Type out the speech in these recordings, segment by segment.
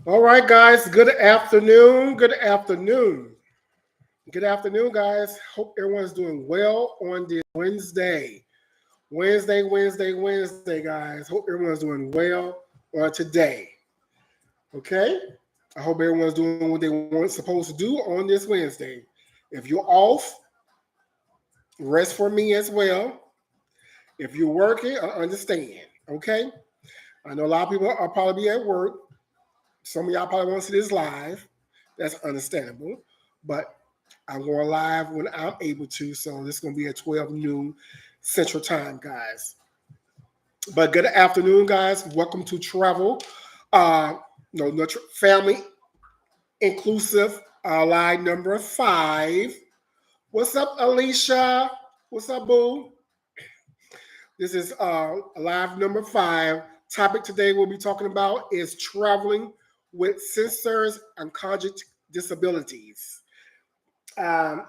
All right, guys. Good afternoon. Good afternoon. Good afternoon, guys. Hope everyone's doing well on this Wednesday. Wednesday, guys. Hope everyone's doing well on today. Okay? I hope everyone's doing what they want supposed to do on this Wednesday. If you're off, rest for me as well. If you're working, I understand. Okay? I know a lot of people are probably at work. Some of y'all probably want to see this live. That's understandable. But I'm going live when I'm able to. So this is going to be at 12 noon Central Time, guys. But good afternoon, guys. Welcome to Travel. Family Inclusive Live number 5. What's up, Alicia? What's up, boo? This is live number 5. Topic today we'll be talking about is traveling with sensors and conjugate disabilities. Um,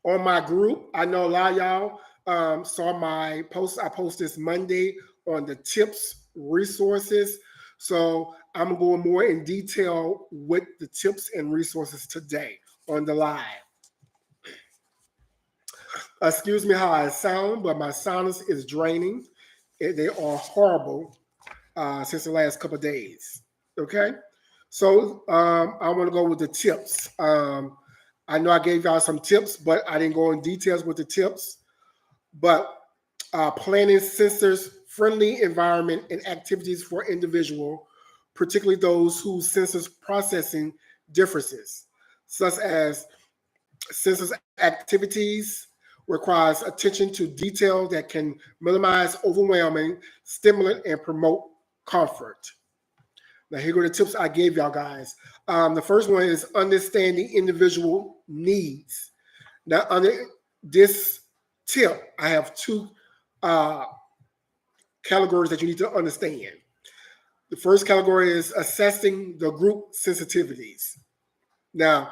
on my group, I know a lot of y'all saw my post. I posted this Monday on the tips resources. So I'm going more in detail with the tips and resources today on the live. Excuse me how I sound, but my sinus is draining. They are horrible since the last couple of days. Okay, so I want to go with the tips. I know I gave y'all some tips, but I didn't go in details with the tips. But planning sensors friendly environment and activities for individual, particularly those whose sensors processing differences, such as sensors activities requires attention to detail that can minimize overwhelming, stimulant, and promote comfort. Now, here go the tips I gave y'all guys. The first one is understanding individual needs. Now, under this tip, I have two categories that you need to understand. The first category is assessing the group sensitivities. Now,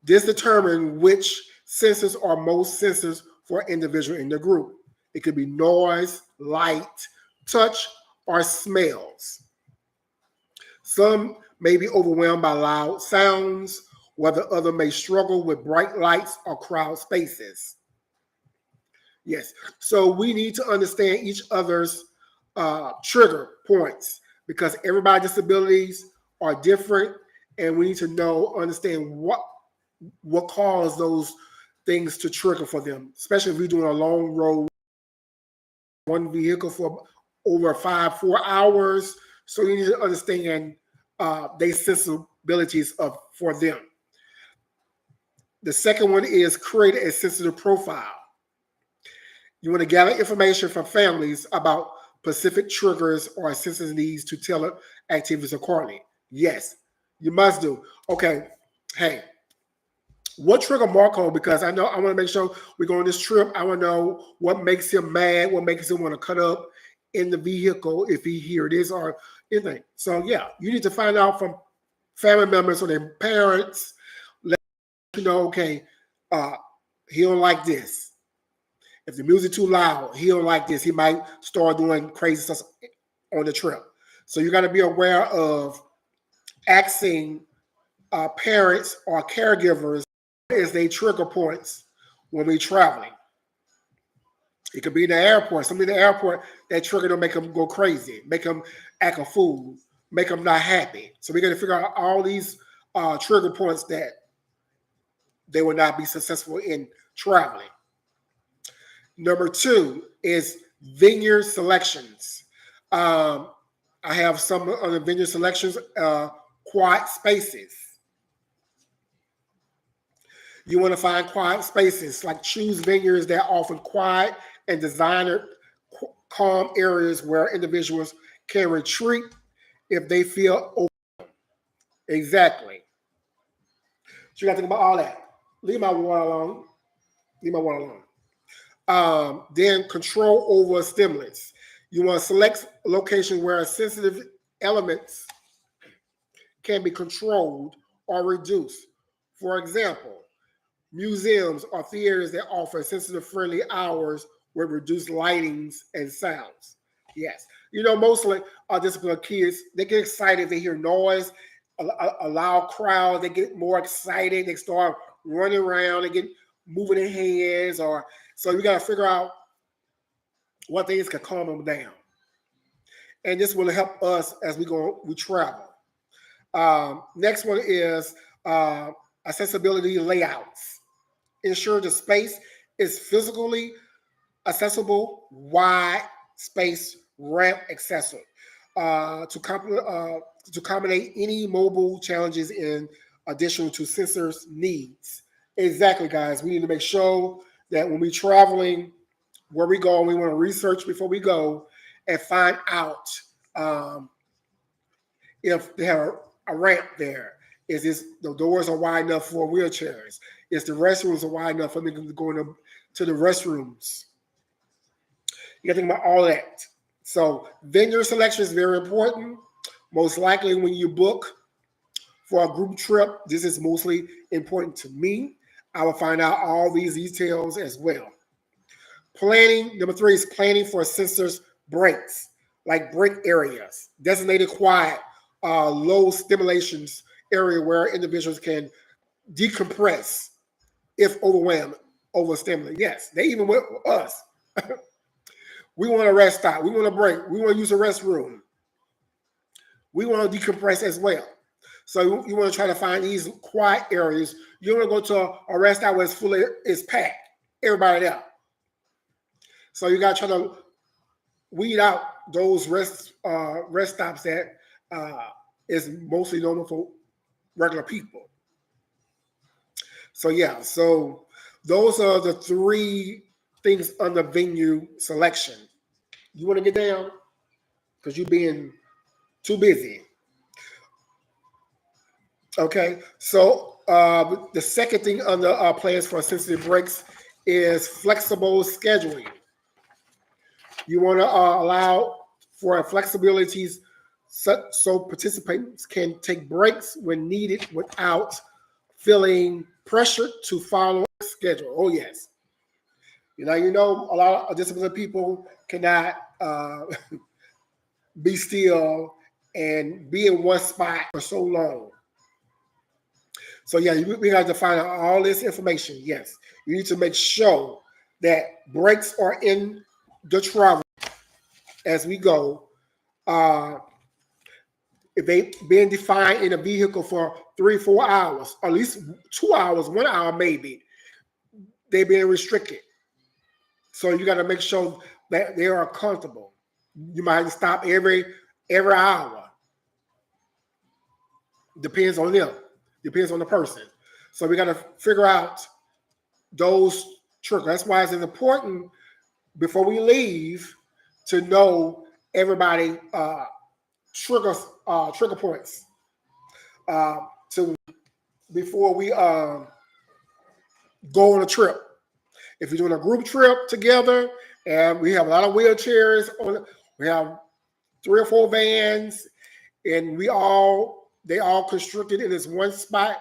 this determines which sensors are most sensors for an individual in the group. It could be noise, light, touch, or smells. Some may be overwhelmed by loud sounds, while the other may struggle with bright lights or crowd spaces. Yes, so we need to understand each other's trigger points because everybody's disabilities are different, and we need to understand what caused those things to trigger for them, especially if we're doing a long road, one vehicle for over 4 hours. So you need to understand their sensibilities for them. The second one is create a sensitive profile. You want to gather information from families about specific triggers or sensitive needs to tailor activities accordingly. Yes, you must do. Okay, hey, what trigger Marco? Because I want to make sure we go on this trip. I want to know what makes him mad, what makes him want to cut up in the vehicle if he hear this or anything. So yeah, you need to find out from family members or their parents. Let you know, okay, he don't like this. If the music too loud, he don't like this. He might start doing crazy stuff on the trip. So you got to be aware of asking parents or caregivers is they trigger points when we're traveling. It could be in the airport. Something in the airport that trigger them make them go crazy, make them act a fool, make them not happy. So we got to figure out all these trigger points that they will not be successful in traveling. Number 2 is vineyard selections. I have some of the vineyard selections, quiet spaces. You want to find quiet spaces, like choose vineyards that are often quiet and designed calm areas where individuals can retreat if they feel open. Exactly. So you got to think about all that. Leave my water alone. Leave my water alone. Then control over stimulants. You want to select a location where sensitive elements can be controlled or reduced. For example, museums or theaters that offer sensitive friendly hours with reduced lightings and sounds. Yes. Mostly disciplined kids, they get excited, they hear noise, a loud crowd, they get more excited, they start running around, they get moving their hands, or so you got to figure out what things can calm them down. And this will help us as we travel. Next one is accessibility layouts. Ensure the space is physically accessible, wide space, ramp accessible to accommodate any mobile challenges in addition to sensors needs. Exactly, guys. We need to make sure that when we're traveling, where we go, we want to research before we go and find out um, if they have a ramp there. Is this the doors are wide enough for wheelchairs? Is the restrooms are wide enough for me to go to the restrooms? You got to think about all that. So vendor selection is very important. Most likely when you book for a group trip, this is mostly important to me. I will find out all these details as well. Planning, number 3 is planning for sensors breaks, like break areas, designated quiet, low stimulations area where individuals can decompress if overwhelmed, overstimulated. Yes, they even with us. We want a rest stop. We want a break. We want to use a restroom. We want to decompress as well. So you want to try to find these quiet areas. You want to go to a rest stop where it's packed. Everybody there. So you got to try to weed out those rest stops that is mostly normal for regular people. So yeah, so those are the 3 things under venue selection. You want to get down because you're being too busy. Okay, so the second thing under plans for sensitive breaks is flexible scheduling. You want to allow for flexibilities so participants can take breaks when needed without feeling pressured to follow a schedule. Oh yes, a lot of disability people cannot be still and be in one spot for so long. So yeah, we have to find out all this information. Yes, you need to make sure that breaks are in the travel as we go. If they been defined in a vehicle for 3-4 hours, or at least 2 hours, 1 hour maybe, they being restricted. So you got to make sure that they are comfortable. You might stop every hour. Depends on them. Depends on the person. So we got to figure out those triggers. That's why it's important before we leave to know everybody trigger points to before we go on a trip. If you're doing a group trip together, and we have a lot of wheelchairs we have 3 or 4 vans, and they all constricted in this one spot.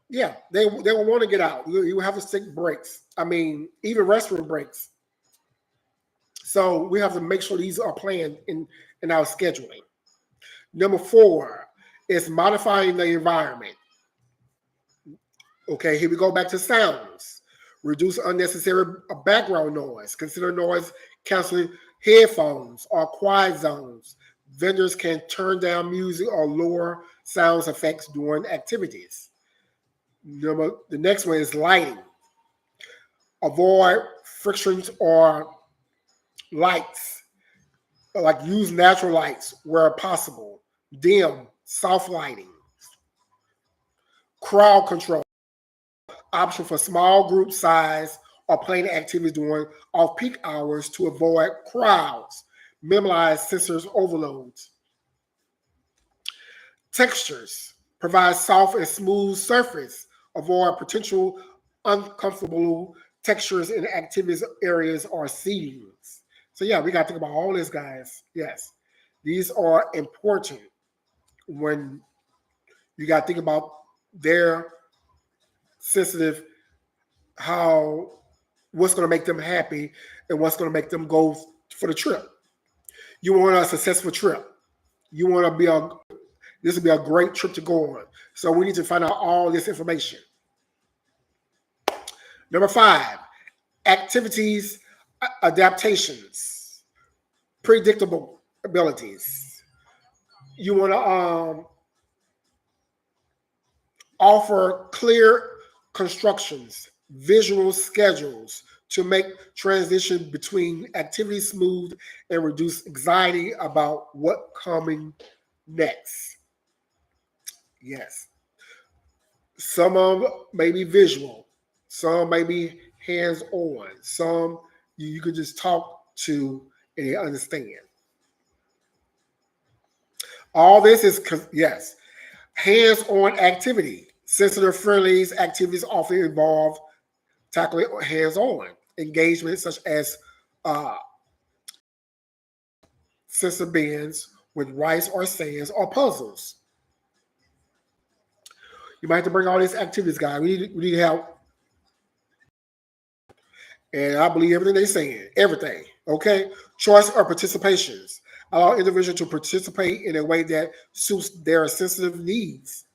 Yeah, they will want to get out. You have to take breaks. I mean, even restroom breaks. So we have to make sure these are planned in our scheduling. Number 4 is modifying the environment. Okay, here we go back to sounds. Reduce unnecessary background noise. Consider noise canceling headphones or quiet zones. Vendors can turn down music or lower sound effects during activities. The next one is lighting. Avoid frictions or lights. Like use natural lights where possible. Dim, soft lighting. Crowd control. Option for small group size or planning activities during off-peak hours to avoid crowds. Minimize sensors overloads. Textures. Provide soft and smooth surface. Avoid potential uncomfortable textures in activities areas or seatings. So yeah, we got to think about all this, guys. Yes, these are important when you got to think about their sensitive, what's going to make them happy and what's going to make them go for the trip. You want a successful trip. You want to be this will be a great trip to go on. So we need to find out all this information. Number 5, activities, adaptations, predictable abilities. You want to offer clear constructions, visual schedules to make transition between activities smooth and reduce anxiety about what coming next. Yes. Some of them may be visual, some may be hands-on, some you can just talk to and they understand. All this is, yes, hands-on activity. Sensitive friendlies activities often involve tackling hands-on engagement such as uh, sensor bands with rice or sands or puzzles. You might have to bring all these activities, guys. We need help. And I believe everything they're saying, everything. Okay? Choice or participations. Allow individuals to participate in a way that suits their sensitive needs.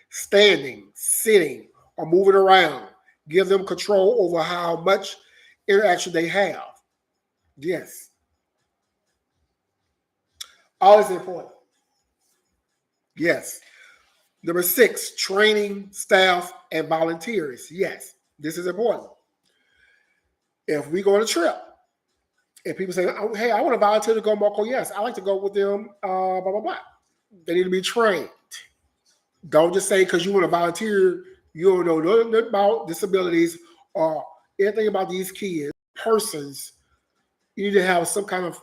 Standing, sitting, or moving around. Give them control over how much interaction they have. Yes. All is important. Yes. Number 6, training staff and volunteers. Yes, this is important. If we go on a trip and people say, oh, hey, I want to volunteer to go Marco, yes, I like to go with them, blah, blah, blah. They need to be trained. Don't just say because you want to volunteer, you don't know nothing about disabilities or anything about these kids, persons. You need to have some kind of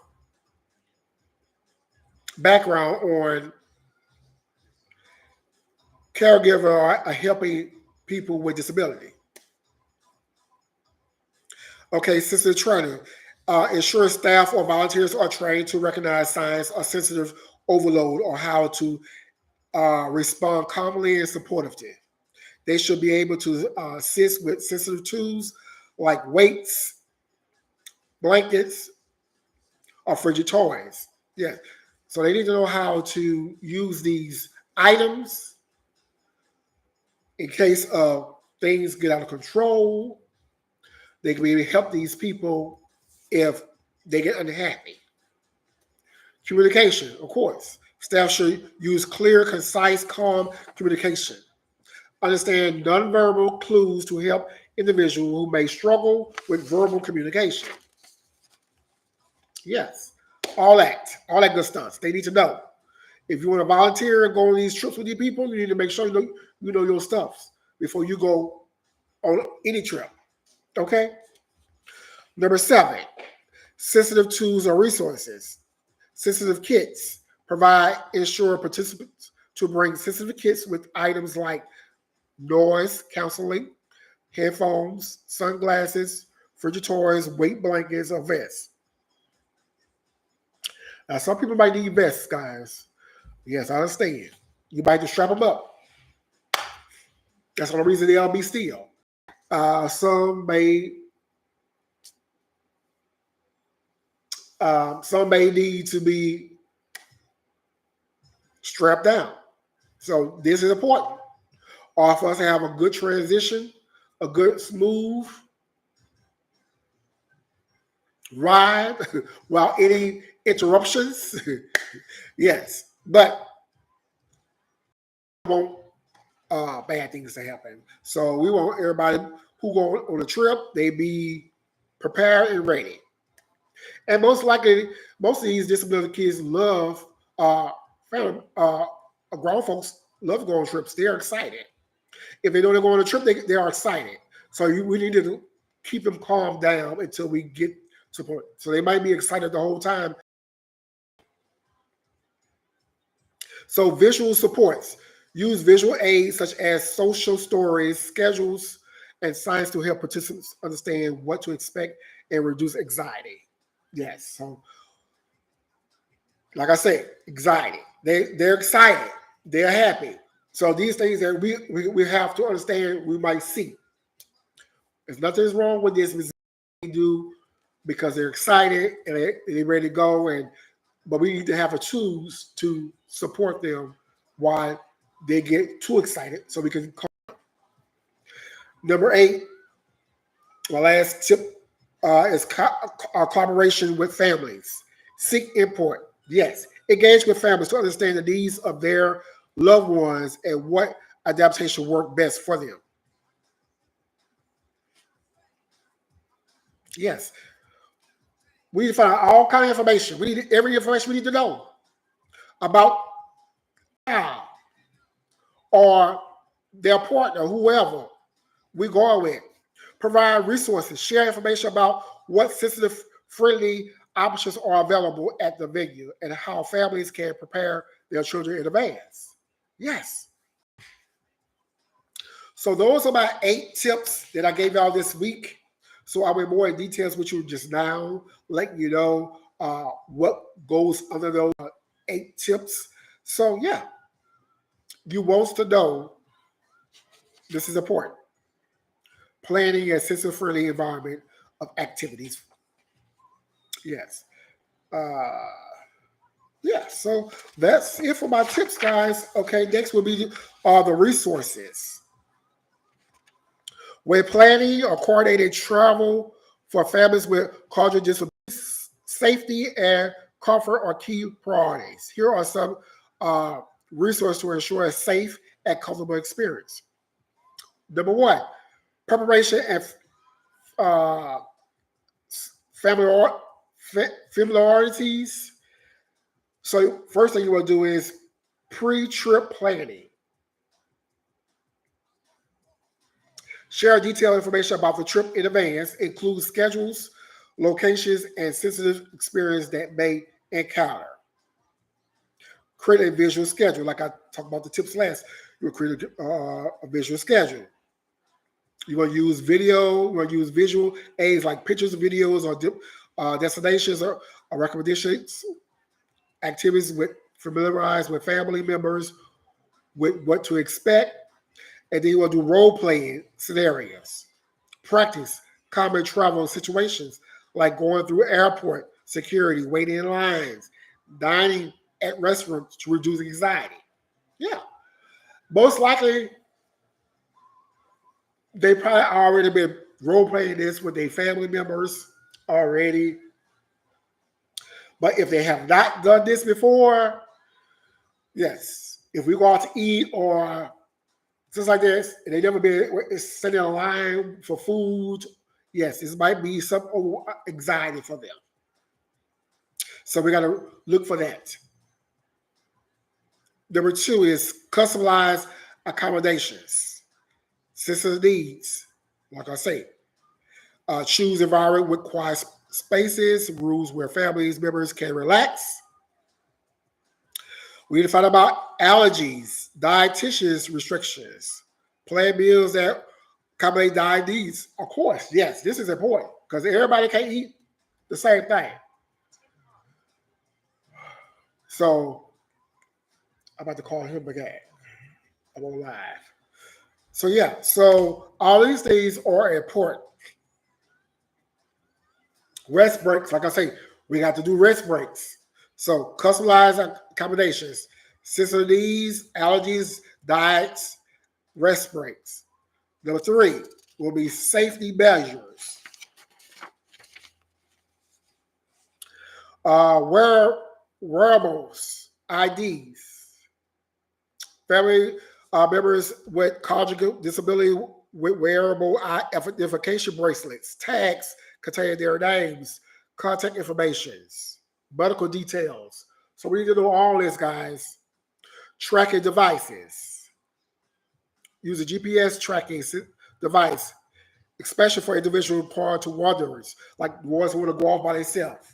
background on caregiver or helping people with disability. Okay, sensitive training. Ensure staff or volunteers are trained to recognize signs of sensitive overload or how to respond calmly and supportively. They should be able to assist with sensitive tools like weights, blankets, or frigid toys. Yeah. So they need to know how to use these items in case of things get out of control. They can be able to help these people if they get unhappy. Communication, of course. Staff should use clear, concise, calm communication. Understand nonverbal clues to help individuals who may struggle with verbal communication. Yes, all that good stuff. They need to know. If you want to volunteer and go on these trips with your people, you need to make sure you know your stuff before you go on any trip. Okay? Number 7, sensitive tools or resources. Sensitive kits provide ensure participants to bring sensitive kits with items like noise counseling, headphones, sunglasses, frigid toys, weight blankets, or vests. Now, some people might need vests, guys. Yes, I understand. You might just strap them up. That's the only reason they'll be still. Some may need to be strapped down. So this is important. Or for us to have a good transition, a good smooth ride without any interruptions. Yes, but we want bad things to happen. So we want everybody who go on a trip, they be prepared and ready. And most likely, most of these disability kids love grown folks love going on trips. They're excited. If they know they're going on a trip, they are excited. So we need to keep them calmed down until we get to the point. So they might be excited the whole time. So visual supports. Use visual aids such as social stories, schedules, and signs to help participants understand what to expect and reduce anxiety. Yes. So, like I said, anxiety. They're excited. They're happy. So these things that we have to understand, we might see. There's nothing wrong with this. We do because they're excited and they're ready to go. And but we need to have the tools to support them while they get too excited so we can. Number 8, my last tip is collaboration with families. Seek input. Yes, engage with families to understand the needs of their loved ones and what adaptation work best for them. Yes, we need to find out all kind of information. We need every information we need to know about how or their partner, whoever we go with. Provide resources, share information about what sensitive friendly options are available at the venue and how families can prepare their children in advance. Yes. So those are my 8 tips that I gave y'all this week. So I went more in details with you just now, letting you know what goes under those 8 tips. So yeah, you want to know this is important. Planning a sensory-friendly environment of activities. Yes. Yeah, so that's it for my tips, guys. Okay, next will be the resources. When planning or coordinating travel for families with cognitive disabilities, safety and comfort are key priorities. Here are some resources to ensure a safe and comfortable experience. Number 1, preparation and familiarities. So first thing you want to do is pre-trip planning. Share detailed information about the trip in advance, include schedules, locations, and sensitive experience that may encounter. Create a visual schedule. Like I talked about the tips last, you'll create a visual schedule. You want to use video, you want to use visual aids like pictures, videos, or destinations or recommendations, activities with familiarize with family members with what to expect. And then you want to do role playing scenarios. Practice common travel situations like going through airport security, waiting in lines, dining at restaurants to reduce anxiety. Yeah. Most likely, they probably already been role playing this with their family members already. But if they have not done this before, yes. If we go out to eat or just like this, and they never been sitting in a line for food, yes, this might be some anxiety for them. So we got to look for that. Number 2 is customized accommodations. Sensitive needs, like I say. Choose environment with quiet spaces, rules where families members can relax. We need to find out about allergies, dietitians restrictions, plan meals that accommodate diet needs. Of course, yes, this is important because everybody can't eat the same thing. So I'm about to call him again. I'm on live. So yeah, so all these things are important. Rest breaks, like I say, we got to do rest breaks. So customized accommodations, sensory needs, allergies, diets, rest breaks. Number 3 will be safety measures. Wearables, IDs, family members with conjugal disability with wearable identification bracelets, tags containing their names, contact informations, medical details. So we need to know all this, guys. Tracking devices. Use a GPS tracking device, especially for individual prior to wanderers, like the ones who want to go off by themselves.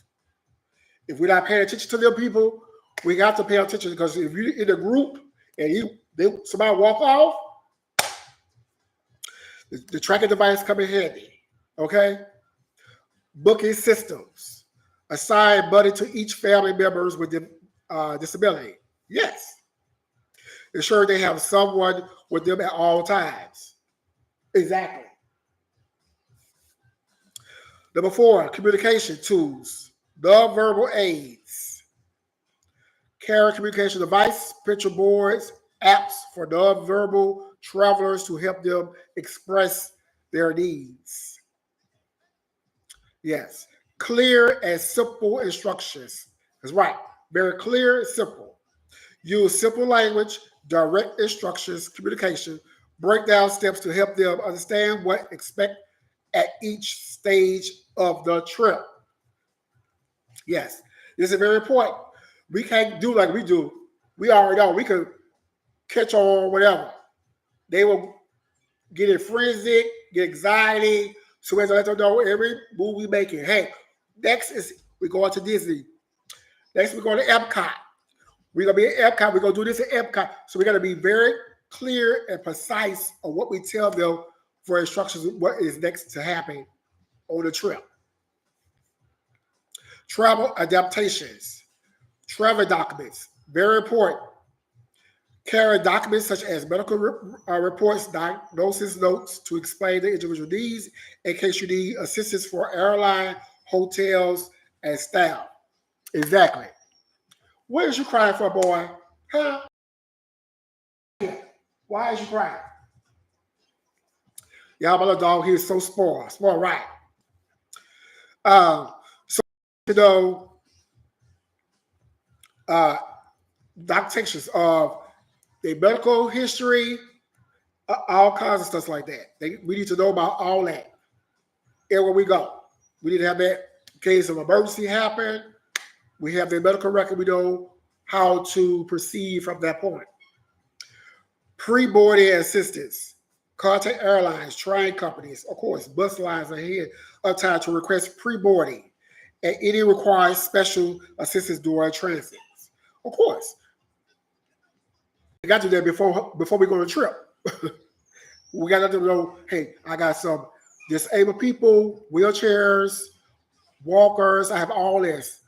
If we're not paying attention to them people, we got to pay attention because if you're in a group and somebody walk off, the tracking device come in handy. Okay? Booking systems. Assign money to each family members with disability. Yes. Ensure they have someone with them at all times. Exactly. Number 4, communication tools. Nonverbal aids. Carrier communication device, picture boards, apps for non-verbal travelers to help them express their needs. Yes. Clear and simple instructions. That's right. Very clear and simple. Use simple language, direct instructions, communication, break down steps to help them understand what expect at each stage of the trip. Yes, this is very important. We can't do like we do. We already know we could catch on whatever. They will get it frenzied, get anxiety. So we have to let them know every move we making. Hey, next is we going to Disney. Next we're going to Epcot. We're gonna be at Epcot. We're gonna do this at Epcot. So we got to be very clear and precise on what we tell them for instructions. What is next to happen on the trip? Travel adaptations, travel documents, very important. Carry documents such as medical reports, diagnosis notes to explain the individual needs in case you need assistance for airline, hotels, and staff. Exactly. What is you crying for, boy? Huh? Why is you crying? Y'all, my little dog here is so spoiled. Spoiled right. So, you know, documentations of their medical history, all kinds of stuff like that. We need to know about all that. Everywhere we go, we need to have that in case of emergency happen. We have their medical record. We know how to proceed from that point. Pre-boarding assistance. Contact airlines, train companies, of course, bus lines ahead of time to request pre-boarding and any required special assistance during transit. Of course, we got to do that before we go on a trip. We got to let them know, hey, I got some disabled people, wheelchairs, walkers. I have all this.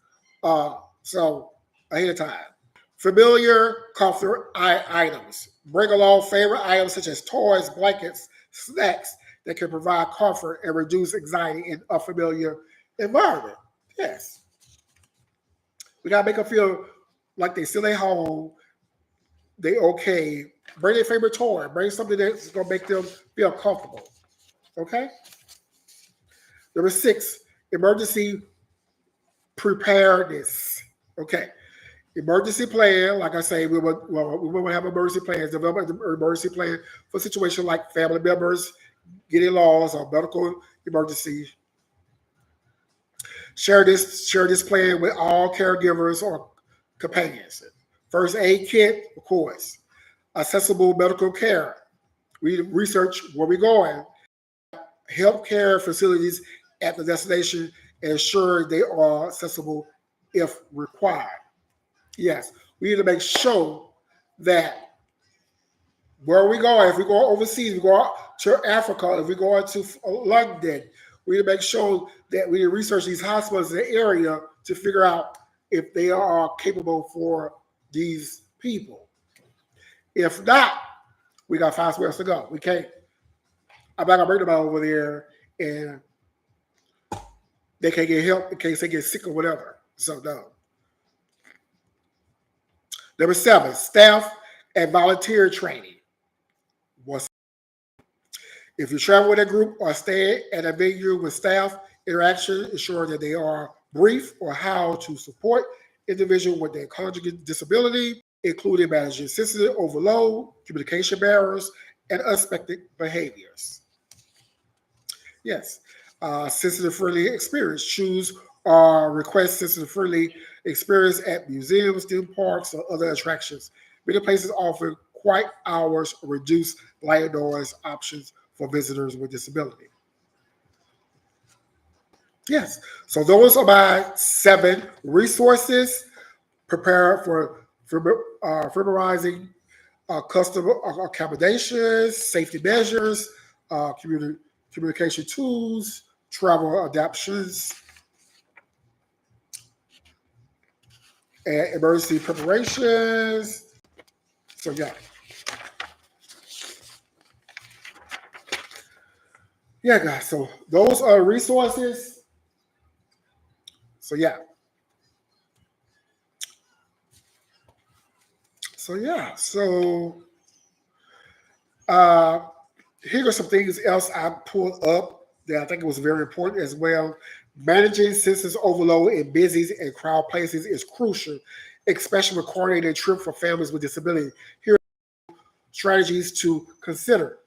So ahead of time. Familiar comfort items. Bring along favorite items such as toys, blankets, snacks that can provide comfort and reduce anxiety in a familiar environment. Yes. We gotta make them feel like they still at home, they okay. Bring their favorite toy. Bring something that's gonna make them feel comfortable. Okay? Number 6, emergency preparedness. Okay. Emergency plan, like I say, we will have emergency plans, develop an emergency plan for situations like family members getting lost or medical emergency. Share this plan with all caregivers or companions. First aid kit, of course. Accessible medical care. We research where we're going. Healthcare facilities at the destination and ensure they are accessible if required. Yes, we need to make sure that where we go, if we go overseas, we go to Africa, if we go to London, we need to make sure that we research these hospitals in the area to figure out if they are capable for these people. If not, we got 5 somewhere else to go. We can't. I'm not gonna bring them out over there and they can't get help in case they get sick or whatever. So no. Number 7, staff and volunteer training. If you travel with a group or stay at a venue with staff, interaction ensure that they are brief on how to support individuals with their conjugate disability, including managing sensitive overload, communication barriers, and unexpected behaviors. Yes, sensitive-friendly experience. Choose or request sensitive-friendly experience at museums, theme parks, or other attractions. Many places offer quiet hours or reduced light noise options for visitors with disability. Yes, so those are my 7 resources. Prepare for familiarizing customer accommodations, safety measures, communication tools, travel adaptations, and emergency preparations. So yeah. Yeah, guys. So those are resources. So yeah. So yeah, so uh, here are some things else I pulled up that I think was very important as well. Managing census overload in busy and crowd places is crucial, especially with coordinated trip for families with disability. Here are strategies to consider.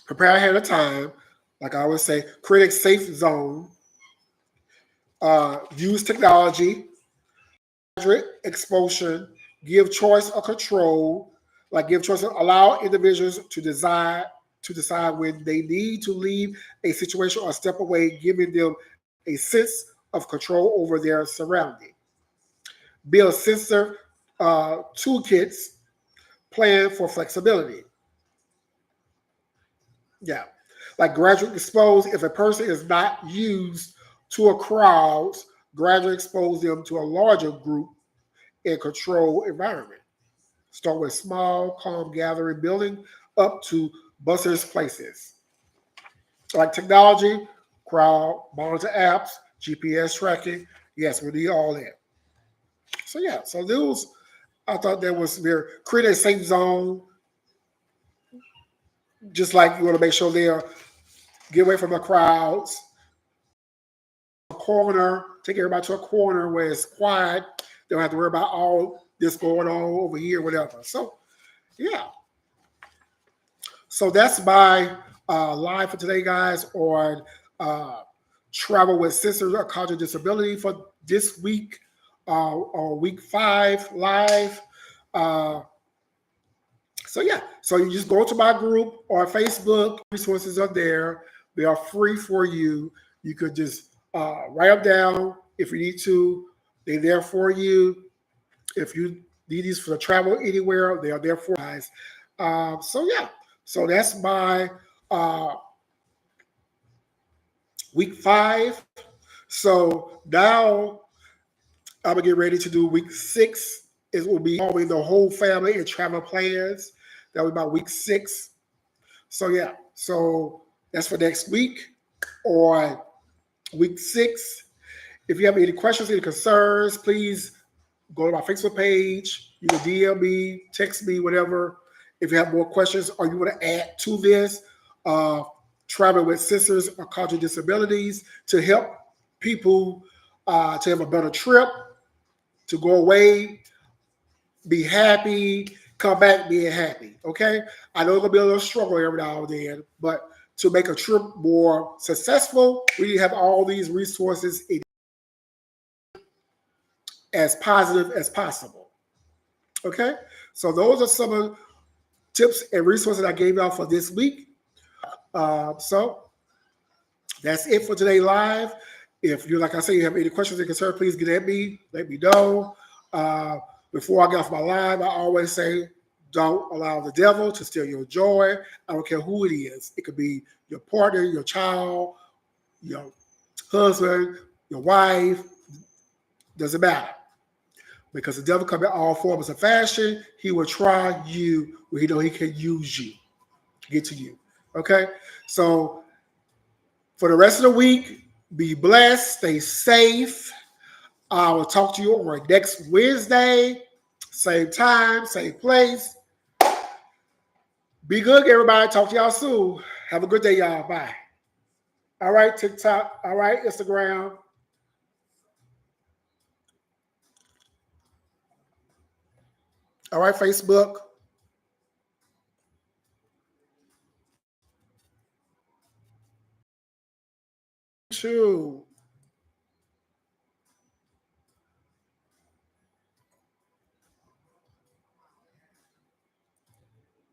Prepare ahead of time. Like I always say, create a safe zone. Use technology, exposure, give choice or control, like give choice, allow individuals to decide when they need to leave a situation or step away, giving them a sense of control over their surrounding. Build sensor toolkits, plan for flexibility. Yeah. Like gradually expose, if a person is not used to a crowd, gradually expose them to a larger group and control environment. Start with small, calm gathering, building up to busters places. Like technology, crowd, monitor apps, GPS tracking. Yes, we need all that. So yeah, so those I thought that was very create a safe zone, just like you want to make sure they're get away from the crowds. A corner, take everybody to a corner where it's quiet. They don't have to worry about all this going on over here, whatever. So yeah, so that's my live for today, guys, on uh, travel with sisters or cognitive disability for this week, or week 5 live. Uh, so yeah, so you just go to my group or Facebook. Resources are there. They are free for you. You could just write them down if you need to. They're there for you. If you need these for travel anywhere, they are there for you guys. So yeah, so that's my uh, week 5. So now I'm gonna get ready to do week 6. It will be involving the whole family and travel plans. That will be about week 6. So yeah, so that's for next week or week 6. If you have any questions, any concerns, please go to my Facebook page. You can DM me, text me, whatever. If you have more questions or you want to add to this, uh, travel with sisters or cognitive disabilities to help people to have a better trip, to go away, be happy, come back being happy. Okay, I know it's gonna be a little struggle every now and then, but to make a trip more successful, we have all these resources as positive as possible. Okay, so those are some of the tips and resources I gave y'all for this week. So that's it for today live. If you, like I say, you have any questions or concerns, please get at me. Let me know. Uh, Before I get off my live, I always say, don't allow the devil to steal your joy. I don't care who it is. It could be your partner, your child, your husband, your wife. Doesn't matter. Because the devil comes in all forms of fashion. He will try you where he know he can use you to get to you. Okay? So for the rest of the week, be blessed, stay safe. I will talk to you on next Wednesday, same time, same place. Be good, everybody. Talk to y'all soon. Have a good day, y'all. Bye. All right, TikTok. All right, Instagram. All right, Facebook. True.